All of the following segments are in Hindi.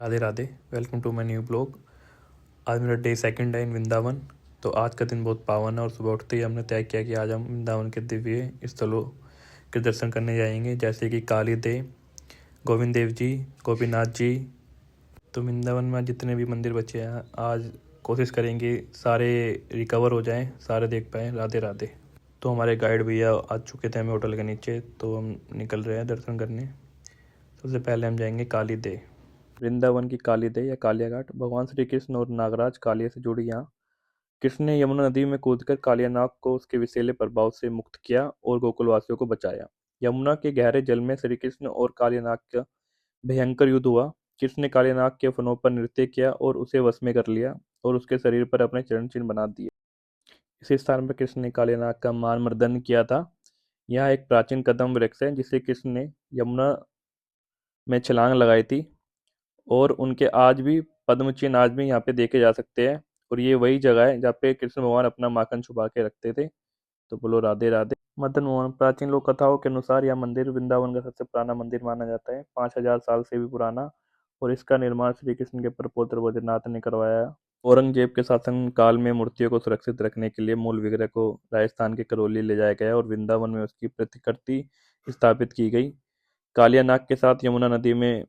Radhe Radhe. Welcome to my new blog. आज मेरा डे सेकंड है इन वृंदावन। तो आज का दिन बहुत पावन है और सुबह उठते ही हमने तय किया कि आज हम वृंदावन के दिव्य स्थलों के दर्शन करने जाएंगे, जैसे कि काली देव, गोविंद देव जी, गोपीनाथ जी। तो वृंदावन में जितने भी मंदिर बचे हैं आज कोशिश करेंगे सारे रिकवर हो जाएं, सारे देख पाएँ। राधे राधे। तो हमारे गाइड भैया आ चुके थे हमें होटल के नीचे, तो हम निकल रहे हैं दर्शन करने। सबसे पहले हम जाएंगे काली देव। वृंदावन की काली देव या कालिया घाट। भगवान श्री कृष्ण और नागराज कालिया से जुड़ी यहाँ कृष्ण ने यमुना नदी में कूदकर कालिया नाग को उसके विषैले प्रभाव से मुक्त किया और गोकुलवासियों को बचाया। यमुना के गहरे जल में श्री कृष्ण और कालिया नाग का भयंकर युद्ध हुआ। कृष्ण ने कालिया नाग के फनों पर नृत्य किया और उसे वश में कर लिया और उसके शरीर पर अपने चरण चिन्ह बना दिए। इसी स्थान पर कृष्ण ने कालिया नाग का मान मर्दन किया था। यह एक प्राचीन कदम वृक्ष है जिसे कृष्ण ने यमुना में छलांग लगाई थी और उनके आज भी पद्म चिन्ह आज भी यहाँ पे देखे जा सकते हैं। और ये वही जगह है जहाँ पे कृष्ण भगवान अपना माखन छुपा के रखते थे। तो बोलो राधे राधे। मदन मोहन। प्राचीन लोक कथाओं के अनुसार यह मंदिर वृंदावन का सबसे पुराना मंदिर माना जाता है, 5000 साल से भी पुराना। और इसका निर्माण श्री कृष्ण के प्रपौत्र वज्रनाथ ने करवाया। औरंगजेब के शासन काल में मूर्तियों को सुरक्षित रखने के लिए मूल विग्रह को राजस्थान के करौली ले जाया गया और वृंदावन में उसकी प्रतिकृति स्थापित की गई। कालिया नाग के साथ यमुना नदी में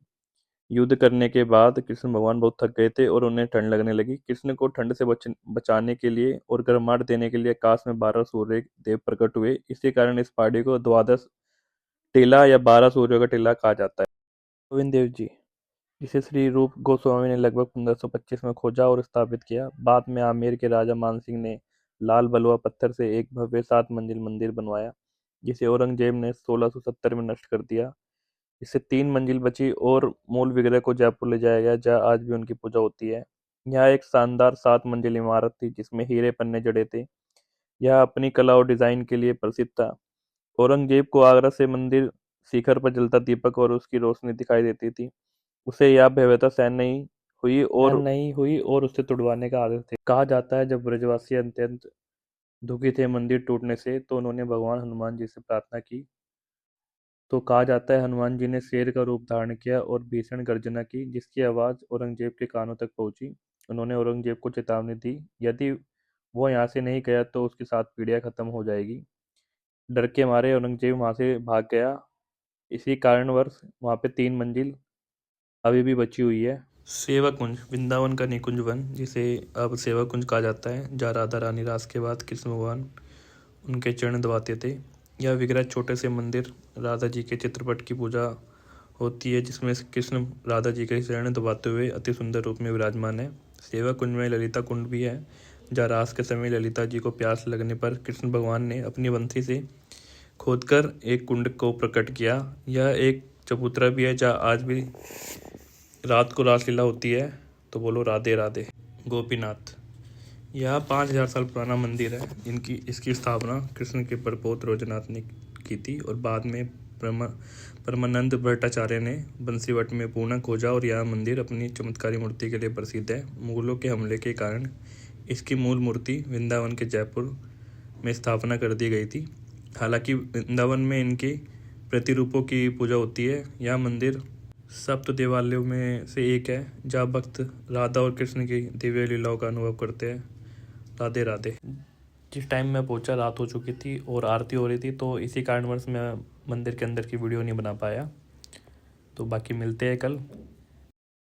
युद्ध करने के बाद कृष्ण भगवान बहुत थक गए थे और उन्हें ठंड लगने लगी। कृष्ण को ठंड से बचाने के लिए और गर्माहट देने के लिए आकाश में 12 सूर्य देव प्रकट हुए। इसी कारण इस पहाड़ी को द्वादश टीला या 12 सूर्यों का टीला कहा जाता है। गोविंद देव जी, जिसे श्री रूप गोस्वामी ने लगभग 1525 में खोजा और स्थापित किया। बाद में आमेर के राजा मान सिंह ने लाल बलुआ पत्थर से एक भव्य 7 मंजिल मंदिर बनवाया, जिसे औरंगजेब ने 1670 में नष्ट कर दिया। इससे 3 मंजिल बची और मूल विग्रह को जयपुर ले जाया गया, जहाँ आज भी उनकी पूजा होती है। यह एक शानदार 7 मंजिल इमारत थी जिसमें हीरे पन्ने जड़े थे। यह अपनी कला और डिजाइन के लिए प्रसिद्ध था। औरंगजेब को आगरा से मंदिर शिखर पर जलता दीपक और उसकी रोशनी दिखाई देती थी। उसे यह भव्यता सहन नहीं हुई और उसे तुड़वाने का आदेश थे। कहा जाता है जब ब्रजवासी अत्यंत दुखी थे मंदिर टूटने से, तो उन्होंने भगवान हनुमान जी से प्रार्थना की। तो कहा जाता है हनुमान जी ने शेर का रूप धारण किया और भीषण गर्जना की, जिसकी आवाज औरंगजेब के कानों तक पहुंची। उन्होंने औरंगजेब को चेतावनी दी, यदि वो यहाँ से नहीं गया तो उसकी 7 पीढ़ियां खत्म हो जाएगी। डर के मारे औरंगजेब वहां से भाग गया। इसी कारणवश वहां पे 3 मंजिल अभी भी बची हुई है। सेवा कुंज। वृंदावन का निकुंज वन, जिसे अब सेवा कुंज कहा जाता है, जहाँ राधा रानी रास के बाद कृष्ण भगवान उनके चरण दबाते थे। यह विग्रह छोटे से मंदिर राधा जी के चित्रपट की पूजा होती है, जिसमें कृष्ण राधा जी के चरण दबाते हुए अति सुंदर रूप में विराजमान है। सेवा कुंज में ललिता कुंड भी है, जहाँ रास के समय ललिता जी को प्यास लगने पर कृष्ण भगवान ने अपनी बंसी से खोदकर एक कुंड को प्रकट किया। यह एक चबूतरा भी है जहाँ आज भी रात को रासलीला होती है। तो बोलो राधे राधे। गोपीनाथ। यह 5000 साल पुराना मंदिर है, इसकी स्थापना कृष्ण के प्रपौत्र वज्रनाथ ने की थी और बाद में परमानंद भट्टाचार्य ने बंसीवट में पुनः खोजा। और यह मंदिर अपनी चमत्कारी मूर्ति के लिए प्रसिद्ध है। मुगलों के हमले के कारण इसकी मूल मूर्ति वृंदावन के जयपुर में स्थापना कर दी गई थी। हालांकि वृंदावन में इनके प्रतिरूपों की पूजा होती है। यह मंदिर सप्त देवालयों में से एक है, जहाँ भक्त राधा और कृष्ण की दिव्य लीलाओं का अनुभव करते हैं। राधे राधे। जिस टाइम मैं पहुंचा रात हो चुकी थी और आरती हो रही थी, तो इसी कारणवश मैं मंदिर के अंदर की वीडियो नहीं बना पाया। तो बाकी मिलते हैं कल।